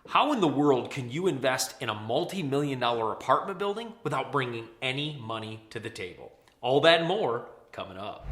How in the world can you invest in a multi-million-dollar apartment building without bringing any money to the table? All that and more coming up.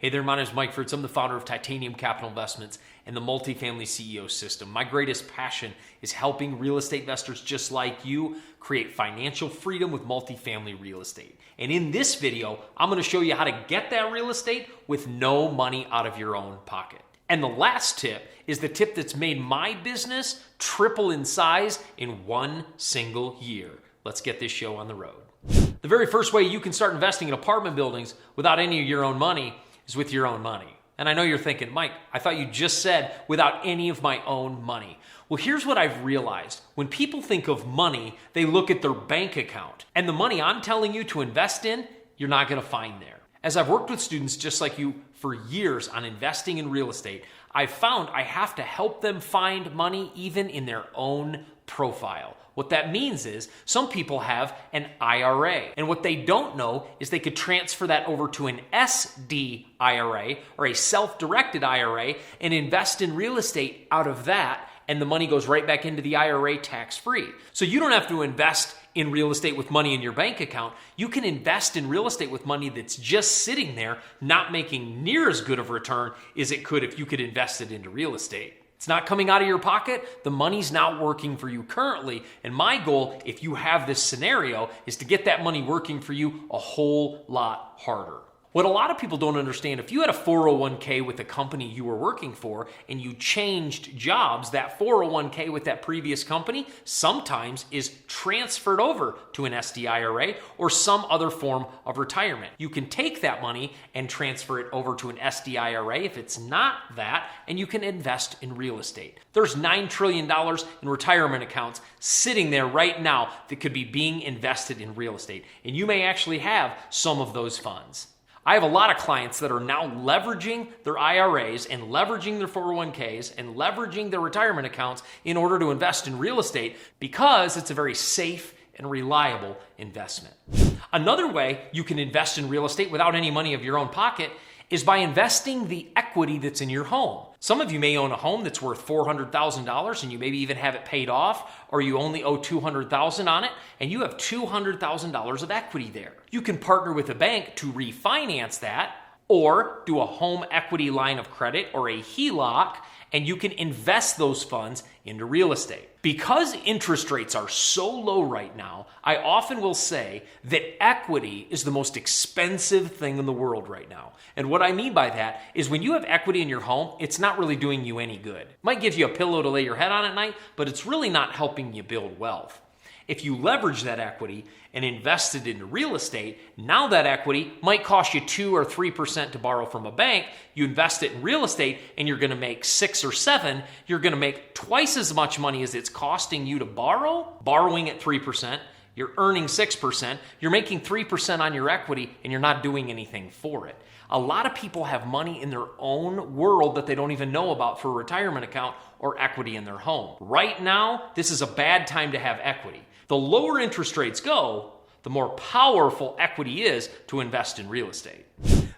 Hey there, my name is Mike Fritz. I'm the founder of Titanium Capital Investments and the Multifamily CEO System. My greatest passion is helping real estate investors just like you create financial freedom with multifamily real estate. And in this video, I'm going to show you how to get that real estate with no money out of your own pocket. And the last tip is the tip that's made my business triple in size in one single year. Let's get this show on the road. The very first way you can start investing in apartment buildings without any of your own money is with your own money. And I know you're thinking, Mike, I thought you just said without any of my own money. Well, here's what I've realized. When people think of money, they look at their bank account. And the money I'm telling you to invest in, you're not going to find there. As I've worked with students just like you for years on investing in real estate, I've found I have to help them find money even in their own profile. What that means is some people have an IRA, and what they don't know is they could transfer that over to an SD IRA or a self-directed IRA and invest in real estate out of that, and the money goes right back into the IRA tax-free. So you don't have to invest in real estate with money in your bank account. You can invest in real estate with money that's just sitting there, not making near as good of a return as it could if you could invest it into real estate. It's not coming out of your pocket. The money's not working for you currently. And my goal, if you have this scenario, is to get that money working for you a whole lot harder. What a lot of people don't understand, if you had a 401k with the company you were working for and you changed jobs, that 401k with that previous company sometimes is transferred over to an SDIRA or some other form of retirement. You can take that money and transfer it over to an SDIRA if it's not that, and you can invest in real estate. There's $9 trillion in retirement accounts sitting there right now that could be being invested in real estate, and you may actually have some of those funds. I have a lot of clients that are now leveraging their IRAs and leveraging their 401ks and leveraging their retirement accounts in order to invest in real estate because it's a very safe and reliable investment. Another way you can invest in real estate without any money of your own pocket is by investing the equity that's in your home. Some of you may own a home that's worth $400,000 and you maybe even have it paid off, or you only owe $200,000 on it and you have $200,000 of equity there. You can partner with a bank to refinance that or do a home equity line of credit or a HELOC, and you can invest those funds into real estate. Because interest rates are so low right now, I often will say that equity is the most expensive thing in the world right now. And what I mean by that is when you have equity in your home, it's not really doing you any good. It might give you a pillow to lay your head on at night, but it's really not helping you build wealth. If you leverage that equity and invest it into real estate, now that equity might cost you 2 or 3% to borrow from a bank. You invest it in real estate and you're going to make 6 or 7. You're going to make twice as much money as it's costing you to borrow, borrowing at 3%. You're earning 6%. You're making 3% on your equity and you're not doing anything for it. A lot of people have money in their own world that they don't even know about for a retirement account or equity in their home. Right now, this is a bad time to have equity. The lower interest rates go, the more powerful equity is to invest in real estate.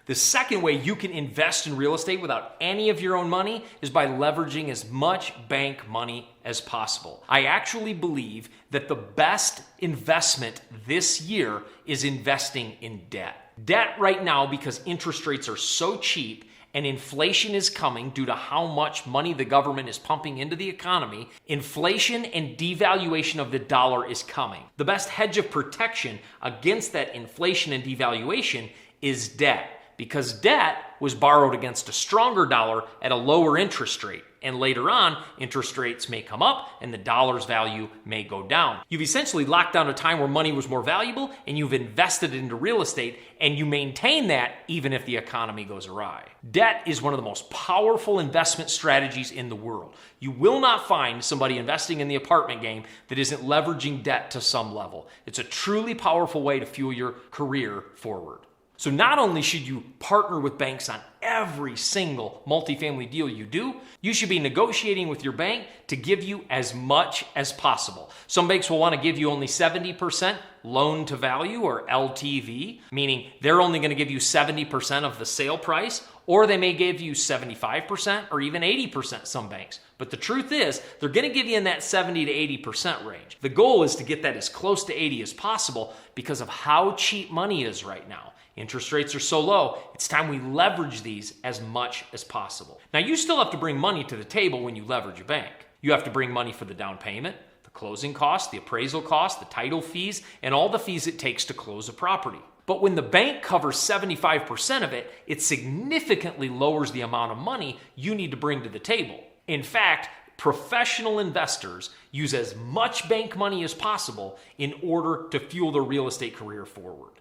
The second way you can invest in real estate without any of your own money is by leveraging as much bank money as possible. I actually believe that the best investment this year is investing in debt. Debt right now, because interest rates are so cheap and inflation is coming due to how much money the government is pumping into the economy, inflation and devaluation of the dollar is coming. The best hedge of protection against that inflation and devaluation is debt, because debt was borrowed against a stronger dollar at a lower interest rate. And later on, interest rates may come up and the dollar's value may go down. You've essentially locked down a time where money was more valuable and you've invested it into real estate, and you maintain that even if the economy goes awry. Debt is one of the most powerful investment strategies in the world. You will not find somebody investing in the apartment game that isn't leveraging debt to some level. It's a truly powerful way to fuel your career forward. So not only should you partner with banks on every single multifamily deal you do, you should be negotiating with your bank to give you as much as possible. Some banks will want to give you only 70% loan to value, or LTV, meaning they're only going to give you 70% of the sale price, or they may give you 75% or even 80%, some banks. But the truth is, they're going to give you in that 70 to 80% range. The goal is to get that as close to 80 as possible because of how cheap money is right now. Interest rates are so low, it's time we leverage these as much as possible. Now, you still have to bring money to the table when you leverage a bank. You have to bring money for the down payment, the closing costs, the appraisal costs, the title fees, and all the fees it takes to close a property. But when the bank covers 75% of it, it significantly lowers the amount of money you need to bring to the table. In fact, professional investors use as much bank money as possible in order to fuel their real estate career forward.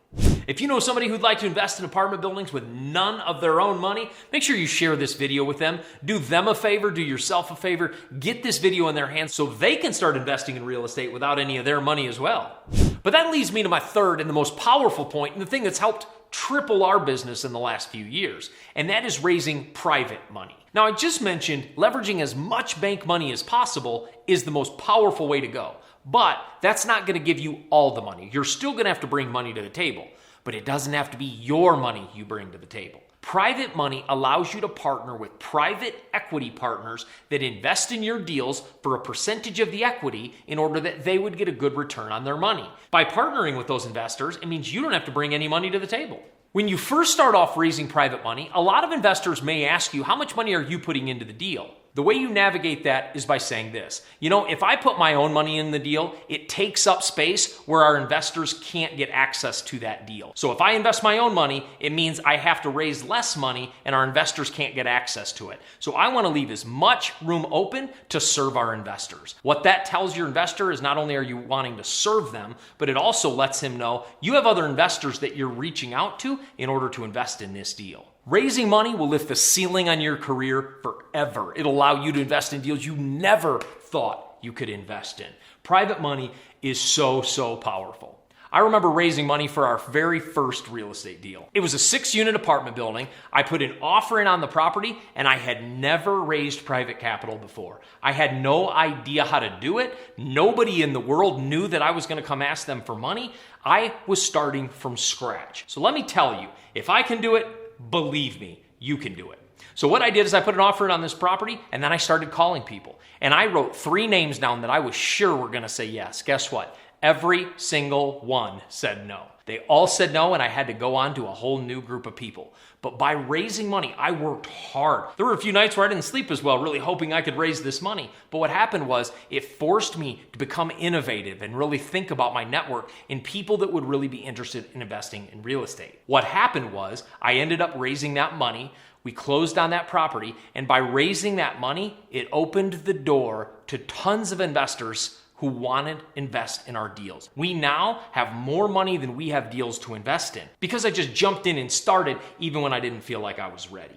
If you know somebody who'd like to invest in apartment buildings with none of their own money, make sure you share this video with them. Do them a favor, do yourself a favor, get this video in their hands so they can start investing in real estate without any of their money as well. But that leads me to my third and the most powerful point, and the thing that's helped triple our business in the last few years, and that is raising private money. Now, I just mentioned leveraging as much bank money as possible is the most powerful way to go, but that's not going to give you all the money. You're still going to have to bring money to the table, but it doesn't have to be your money you bring to the table. Private money allows you to partner with private equity partners that invest in your deals for a percentage of the equity in order that they would get a good return on their money. By partnering with those investors, it means you don't have to bring any money to the table. When you first start off raising private money, a lot of investors may ask you, how much money are you putting into the deal? The way you navigate that is by saying this. If I put my own money in the deal, it takes up space where our investors can't get access to that deal. So if I invest my own money, it means I have to raise less money and our investors can't get access to it. So I want to leave as much room open to serve our investors. What that tells your investor is not only are you wanting to serve them, but it also lets him know you have other investors that you're reaching out to in order to invest in this deal. Raising money will lift the ceiling on your career forever. It'll allow you to invest in deals you never thought you could invest in. Private money is so powerful. I remember raising money for our very first real estate deal. It was a 6-unit apartment building. I put an offer in on the property, and I had never raised private capital before. I had no idea how to do it. Nobody in the world knew that I was going to come ask them for money. I was starting from scratch. So let me tell you, if I can do it, believe me, you can do it. So what I did is I put an offer in on this property, and then I started calling people. And I wrote 3 names down that I was sure were going to say yes. Guess what? Every single one said no. They all said no, and I had to go on to a whole new group of people. But by raising money, I worked hard. There were a few nights where I didn't sleep as well, really hoping I could raise this money. But what happened was it forced me to become innovative and really think about my network and people that would really be interested in investing in real estate. What happened was I ended up raising that money. We closed on that property, and by raising that money, it opened the door to tons of investors who wanted to invest in our deals. We now have more money than we have deals to invest in because I just jumped in and started even when I didn't feel like I was ready.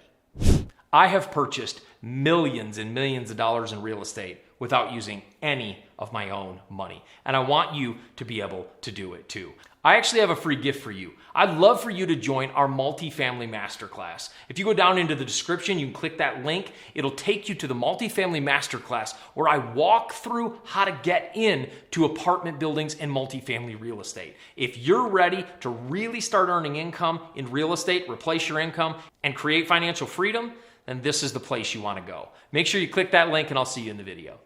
I have purchased millions and millions of dollars in real estate without using any of my own money, and I want you to be able to do it too. I actually have a free gift for you. I'd love for you to join our multifamily masterclass. If you go down into the description, you can click that link. It'll take you to the multifamily masterclass where I walk through how to get in to apartment buildings and multifamily real estate. If you're ready to really start earning income in real estate, replace your income, and create financial freedom, then this is the place you want to go. Make sure you click that link, and I'll see you in the video.